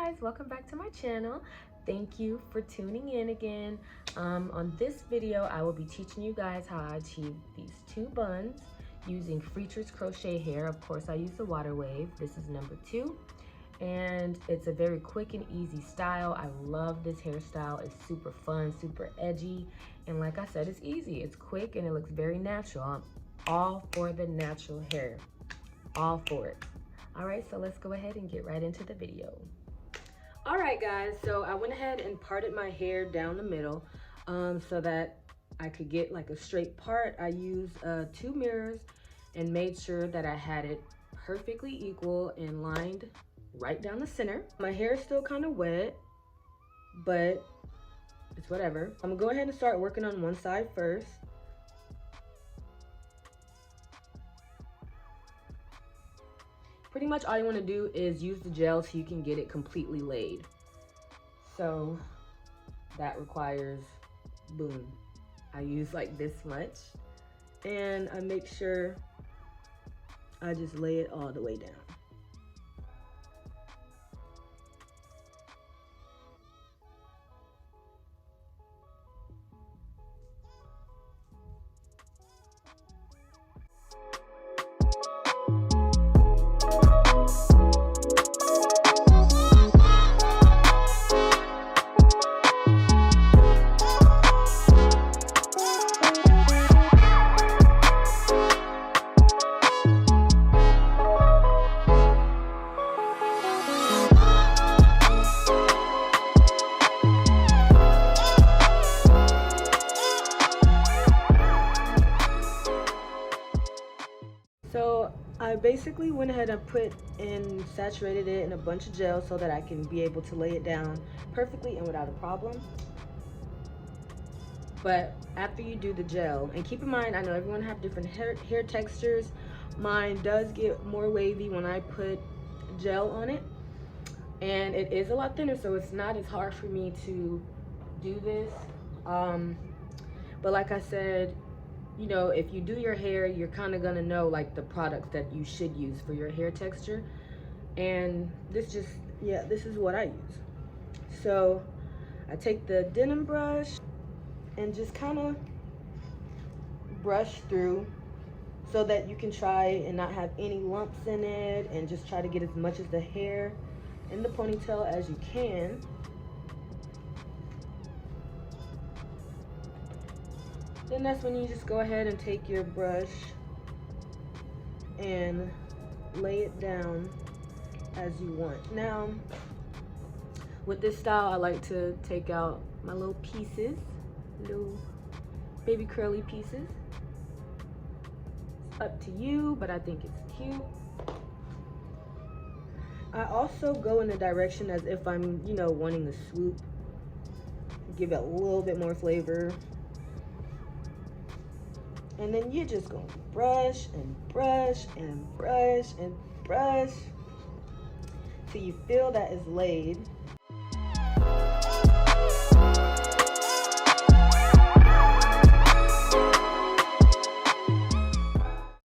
guys, welcome back to my channel. Thank you for tuning in again. On this video I will be teaching you guys how I achieve these two buns using Freetress crochet hair. Of course I use the water wave. This is number 2 and it's a very quick and easy style. I love this hairstyle. It's super fun, super edgy, and like I said, it's easy, it's quick, and it looks very natural. I'm all for the natural hair, all for it. All right, so let's go ahead and get right into the video. All right, guys, so I went ahead and parted my hair down the middle so that I could get like a straight part. I used 2 mirrors and made sure that I had it perfectly equal and lined right down the center. My hair is still kind of wet, but it's whatever. I'm gonna go ahead and start working on one side first. Pretty much all you want to do is use the gel so you can get it completely laid. So that requires, boom, I use like this much, and I make sure I just lay it all the way down. So I basically went ahead and put and saturated it in a bunch of gel so that I can be able to lay it down perfectly and without a problem. But after you do the gel, and keep in mind, I know everyone have different hair textures. Mine does get more wavy when I put gel on it, and it is a lot thinner, so it's not as hard for me to do this. But like I said, you know, if you do your hair, you're kind of gonna know like the products that you should use for your hair texture. And this just, yeah, this is what I use. So I take the Denman brush and just kind of brush through so that you can try and not have any lumps in it, and just try to get as much of the hair in the ponytail as you can. Then that's when you just go ahead and take your brush and lay it down as you want. Now, with this style, I like to take out my little pieces, little baby curly pieces. It's up to you, but I think it's cute. I also go in the direction as if I'm, you know, wanting to swoop, give it a little bit more flavor. And then you're just going to brush and brush and brush and brush till you feel that it's laid.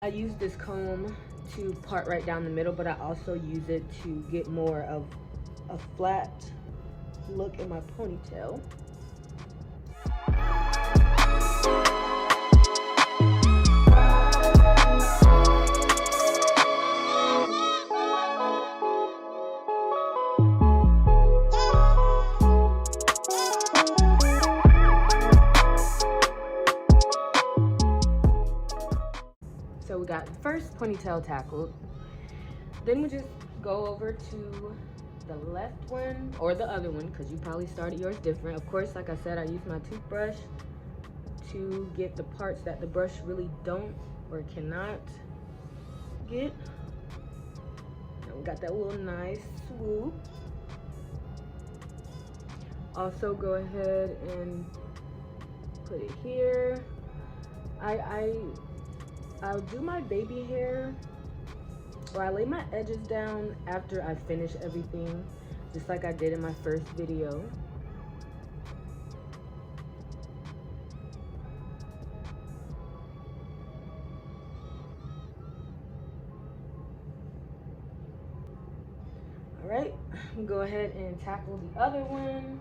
I use this comb to part right down the middle, but I also use it to get more of a flat look in my ponytail. So we got the first ponytail tackled. Then we just go over to the left one, or the other one, because you probably started yours different. Of course, like I said, I use my toothbrush to get the parts that the brush really don't or cannot get. And we got that little nice swoop. Also go ahead and put it here. I'll do my baby hair, or I lay my edges down after I finish everything, just like I did in my first video. All right, go ahead and tackle the other one.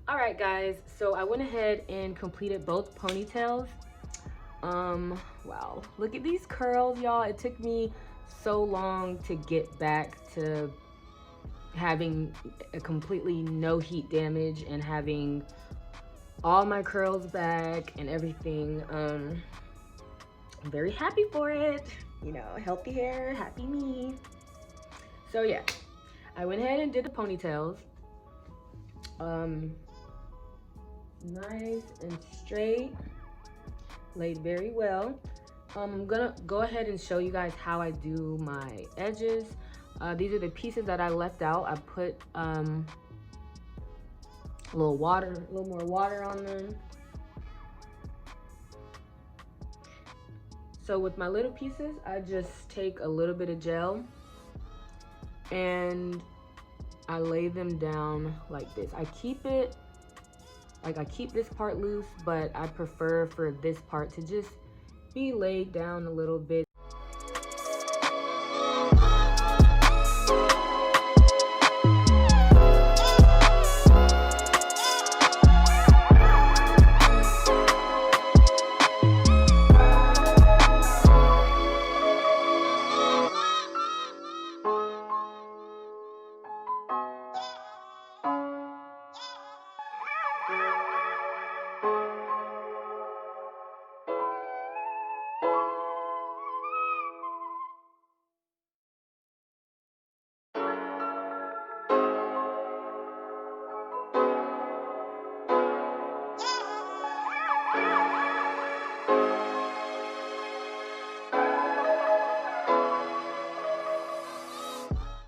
Alright guys, so I went ahead and completed both ponytails. Wow, look at these curls, y'all. It took me so long to get back to having a completely no heat damage and having all my curls back and everything. I'm very happy for it. You know, healthy hair, happy me. So yeah, I went ahead and did the ponytails. Nice and straight, laid very well. I'm gonna go ahead and show you guys how I do my edges. These are the pieces that I left out. I put a little more water on them. So with my little pieces, I just take a little bit of gel and I lay them down like this. I keep this part loose, but I prefer for this part to just be laid down a little bit.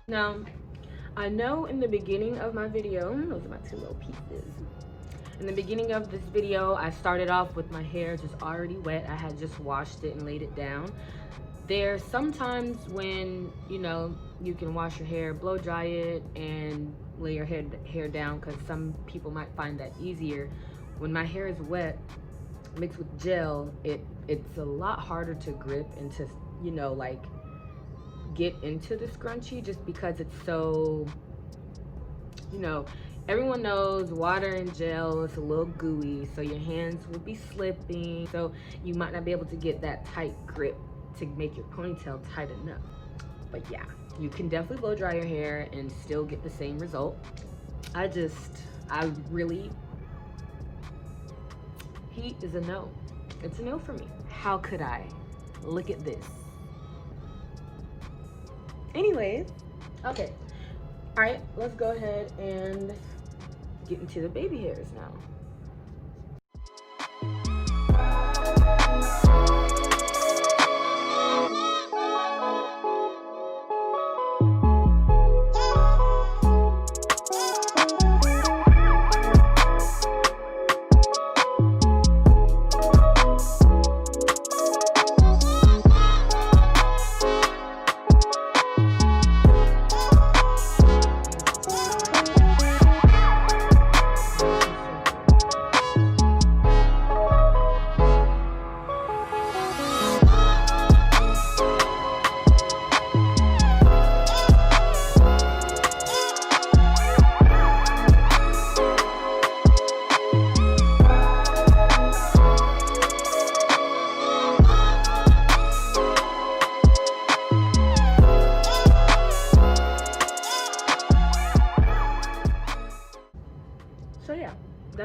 Now, I know in the beginning of my video, those are my two little pieces. In the beginning of this video, I started off with my hair just already wet. I had just washed it and laid it down. There's sometimes when, you know, you can wash your hair, blow dry it, and lay your hair down, because some people might find that easier. When my hair is wet, mixed with gel, it's a lot harder to grip and to, you know, like, get into the scrunchie, just because it's so, you know, everyone knows water and gel is a little gooey, so your hands will be slipping, so you might not be able to get that tight grip to make your ponytail tight enough. But yeah, you can definitely blow dry your hair and still get the same result. Heat is a no. It's a no for me. How could I? Look at this. Anyways, okay. All right, let's go ahead and get into the baby hairs now.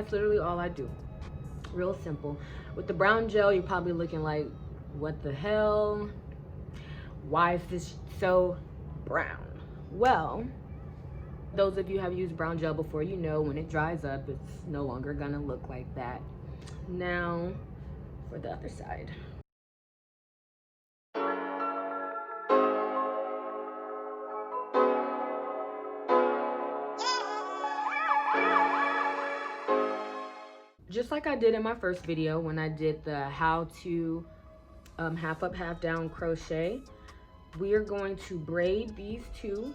that's literally all I do. Real simple. With the brown gel, you're probably looking like, what the hell? Why is this so brown? Well, those of you who have used brown gel before, you know when it dries up, it's no longer gonna look like that. Now, for the other side. Just like I did in my first video when I did the how to half up, half down crochet, we are going to braid these two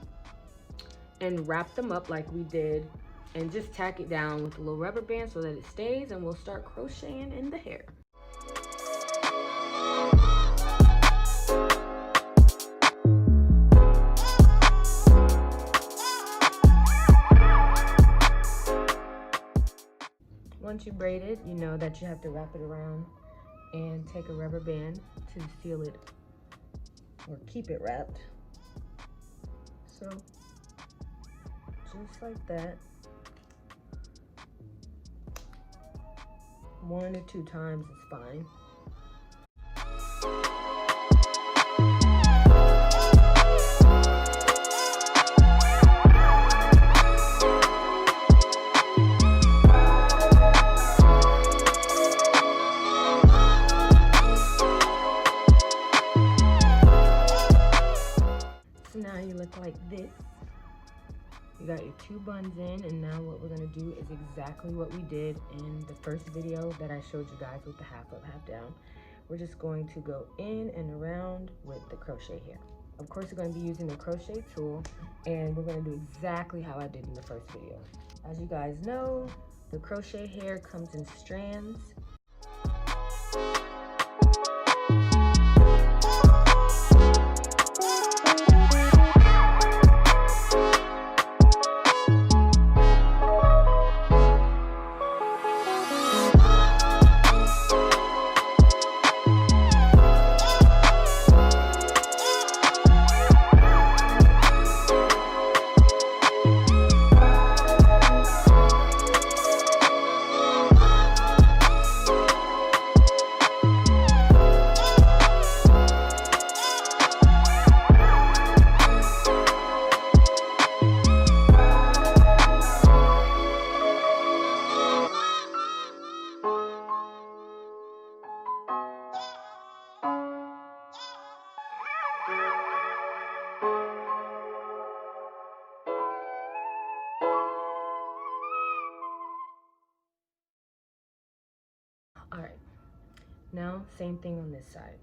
and wrap them up like we did and just tack it down with a little rubber band so that it stays, and we'll start crocheting in the hair. Once you braid it, you know that you have to wrap it around and take a rubber band to seal it or keep it wrapped. So just like that, 1 or 2 times is fine. So now you look like this. You got your 2 buns in, and now what we're gonna do is exactly what we did in the first video that I showed you guys with the half up, half down. We're just going to go in and around with the crochet hair. Of course, we're gonna be using the crochet tool, and we're gonna do exactly how I did in the first video. As you guys know, the crochet hair comes in strands. All right, now same thing on this side.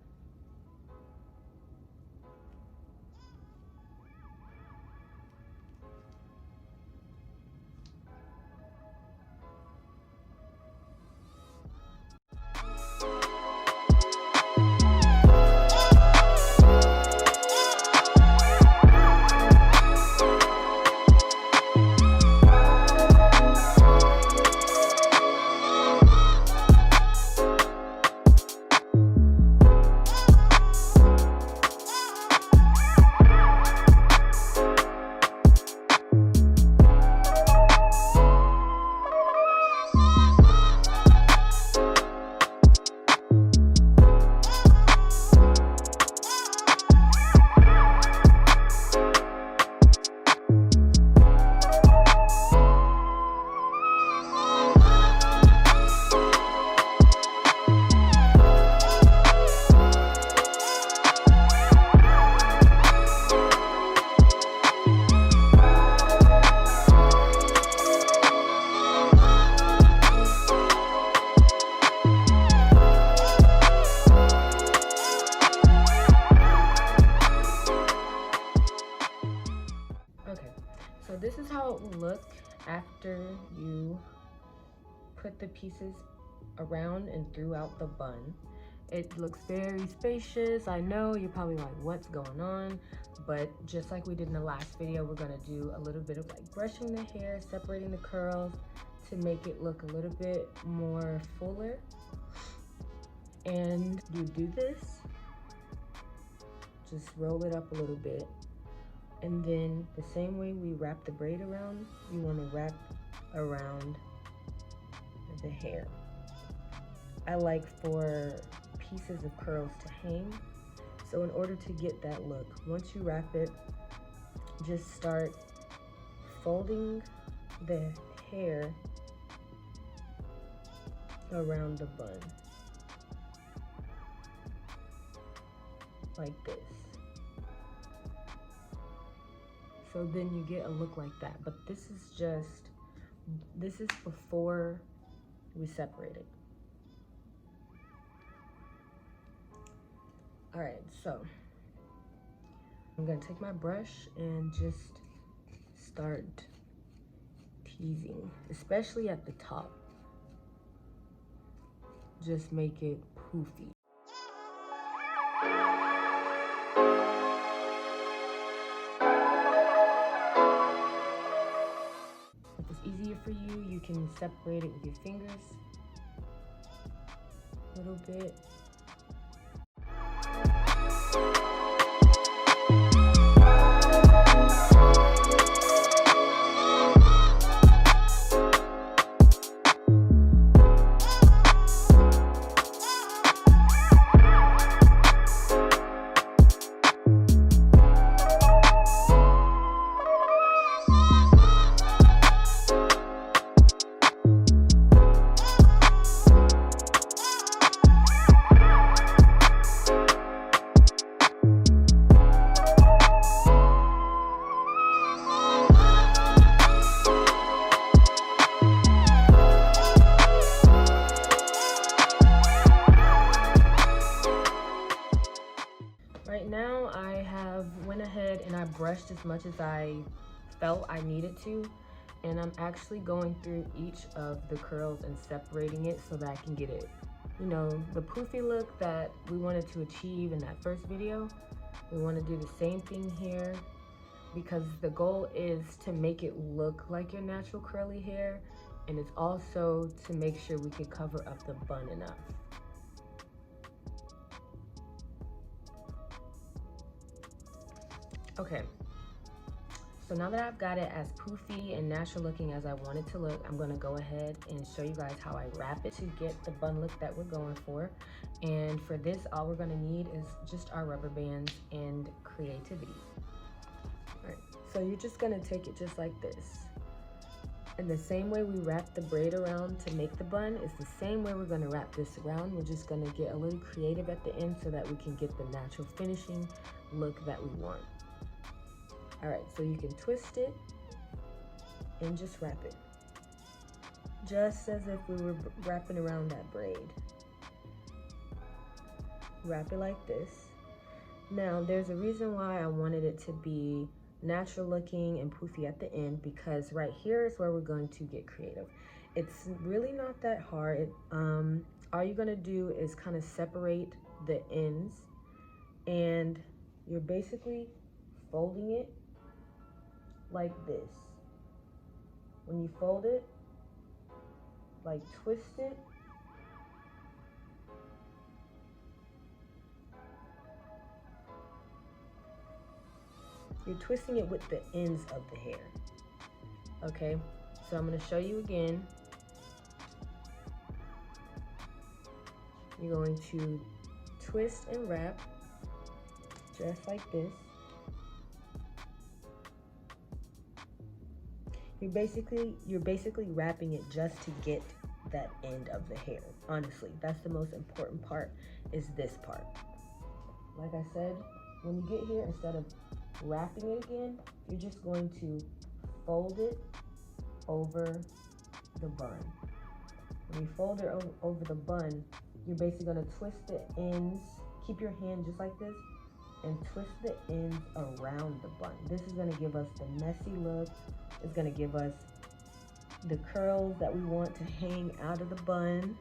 This is how it will look after you put the pieces around and throughout the bun. It looks very spacious. I know you're probably like, what's going on? But just like we did in the last video, we're gonna do a little bit of like brushing the hair, separating the curls to make it look a little bit more fuller. And you do this, just roll it up a little bit. And then the same way we wrap the braid around, you want to wrap around the hair. I like for pieces of curls to hang. So in order to get that look, once you wrap it, just start folding the hair around the bun, like this. So then you get a look like that. But this is before we separate it. All right, so I'm gonna take my brush and just start teasing, especially at the top. Just make it poofy. If it's easier for you, you can separate it with your fingers a little bit. Right now I went ahead and I brushed as much as I felt I needed to, and I'm actually going through each of the curls and separating it so that I can get it, you know, the poofy look that we wanted to achieve in that first video. We want to do the same thing here, because the goal is to make it look like your natural curly hair, and it's also to make sure we can cover up the bun enough. Okay, so now that I've got it as poofy and natural looking as I want it to look, I'm gonna go ahead and show you guys how I wrap it to get the bun look that we're going for. And for this, all we're gonna need is just our rubber bands and creativity. All right, so you're just gonna take it just like this. And the same way we wrap the braid around to make the bun is the same way we're gonna wrap this around. We're just gonna get a little creative at the end so that we can get the natural finishing look that we want. All right, so you can twist it and just wrap it, just as if we were wrapping around that braid. Wrap it like this. Now, there's a reason why I wanted it to be natural looking and poofy at the end, because right here is where we're going to get creative. It's really not that hard. All you're gonna do is kind of separate the ends, and you're basically folding it like this. When you fold it, like twist it, you're twisting it with the ends of the hair. Okay, so I'm going to show you again. You're going to twist and wrap just like this. You're basically wrapping it just to get that end of the hair. Honestly, that's the most important part, is this part. Like I said, when you get here, instead of wrapping it again, you're just going to fold it over the bun. When you fold it over the bun, you're basically going to twist the ends, keep your hand just like this, and twist the ends around the bun. This is going to give us the messy look. It's going to give us the curls that we want to hang out of the bun,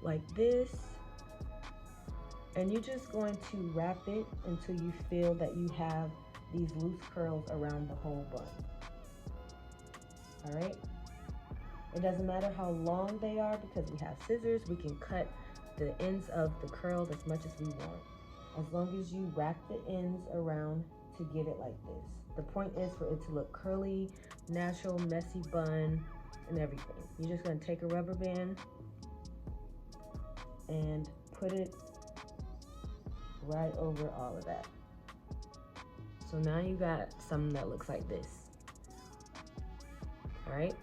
like this. And you're just going to wrap it until you feel that you have these loose curls around the whole bun. All right? It doesn't matter how long they are, because we have scissors. We can cut the ends of the curls as much as we want, as long as you wrap the ends around to get it like this. The point is for it to look curly, natural, messy bun, and everything. You're just gonna take a rubber band and put it right over all of that. So now you got something that looks like this. All right,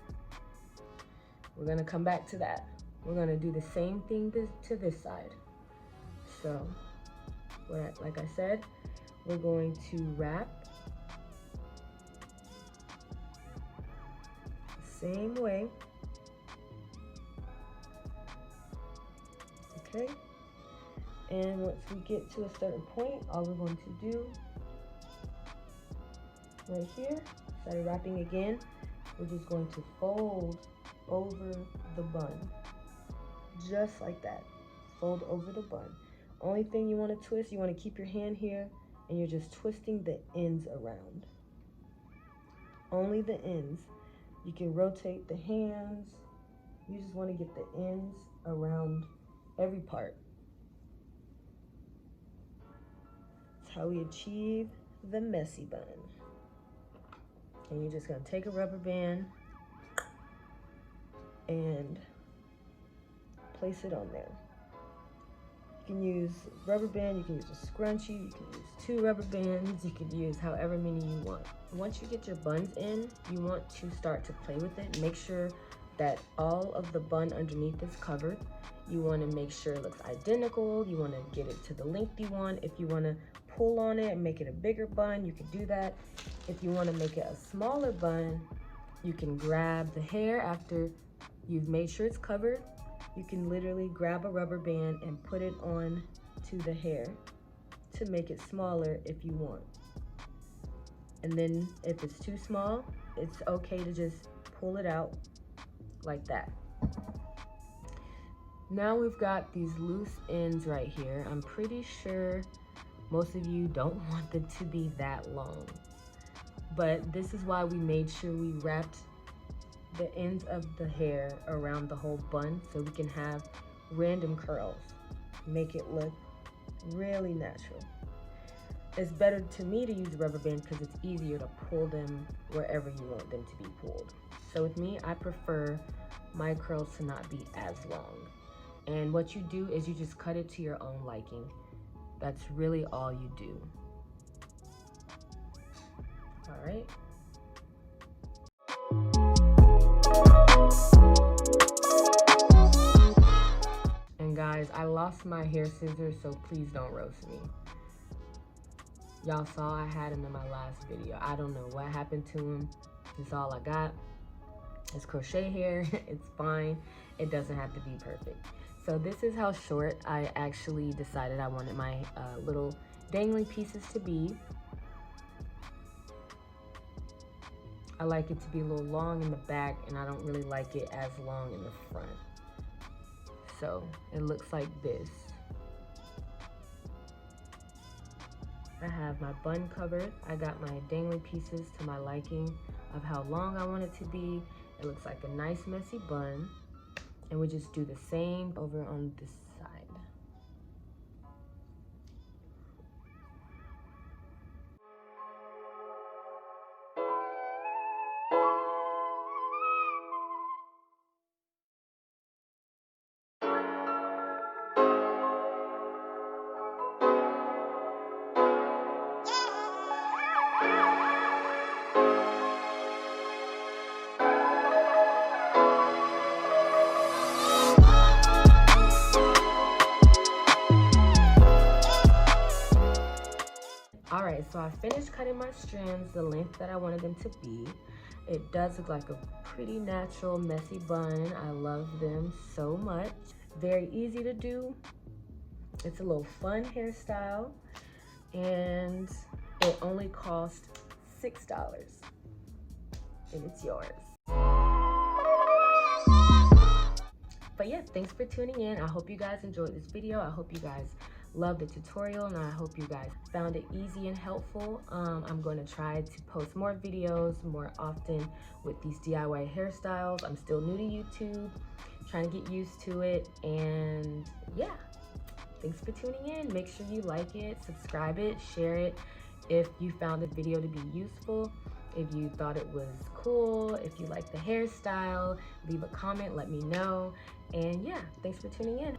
we're gonna come back to that. We're gonna do the same thing to this side. So, like I said, we're going to wrap the same way. Okay, and once we get to a certain point, all we're going to do right here, started wrapping again, we're just going to fold over the bun, just like that. Fold over the bun. Only thing you want to twist, you want to keep your hand here, and you're just twisting the ends around. Only the ends. You can rotate the hands. You just want to get the ends around every part. That's how we achieve the messy bun. And you're just going to take a rubber band and place it on there. You can use rubber band, you can use a scrunchie, you can use 2 rubber bands, you can use however many you want. Once you get your buns in, you want to start to play with it. Make sure that all of the bun underneath is covered. You want to make sure it looks identical. You want to get it to the length you want. If you want to pull on it and make it a bigger bun, you can do that. If you want to make it a smaller bun, you can grab the hair after you've made sure it's covered. You can literally grab a rubber band and put it on to the hair to make it smaller if you want. And then if it's too small, it's okay to just pull it out like that. Now we've got these loose ends right here. I'm pretty sure most of you don't want them to be that long, but this is why we made sure we wrapped the ends of the hair around the whole bun so we can have random curls, make it look really natural. It's better to me to use a rubber band because it's easier to pull them wherever you want them to be pulled. So with me, I prefer my curls to not be as long. And what you do is you just cut it to your own liking. That's really all you do. All right. And guys, I lost my hair scissors, so please don't roast me. Y'all saw I had them in my last video. I don't know what happened to them. It's all I got. It's crochet hair. It's fine. It doesn't have to be perfect. So this is how short I actually decided I wanted my little dangling pieces to be. I like it to be a little long in the back, and I don't really like it as long in the front. So it looks like this. I have my bun covered. I got my dangling pieces to my liking of how long I want it to be. It looks like a nice messy bun. And we just do the same over on this side. Alright, so I finished cutting my strands the length that I wanted them to be. It does look like a pretty natural, messy bun. I love them so much. Very easy to do. It's a little fun hairstyle. And it only cost $6. And it's yours. But yeah, thanks for tuning in. I hope you guys enjoyed this video. I hope you guys loved the tutorial, and I hope you guys found it easy and helpful. I'm going to try to post more videos more often with these DIY hairstyles. I'm still new to YouTube, trying to get used to it. And yeah, thanks for tuning in. Make sure you like it, subscribe it, share it if you found the video to be useful. If you thought it was cool, if you like the hairstyle, leave a comment, let me know. And yeah, thanks for tuning in.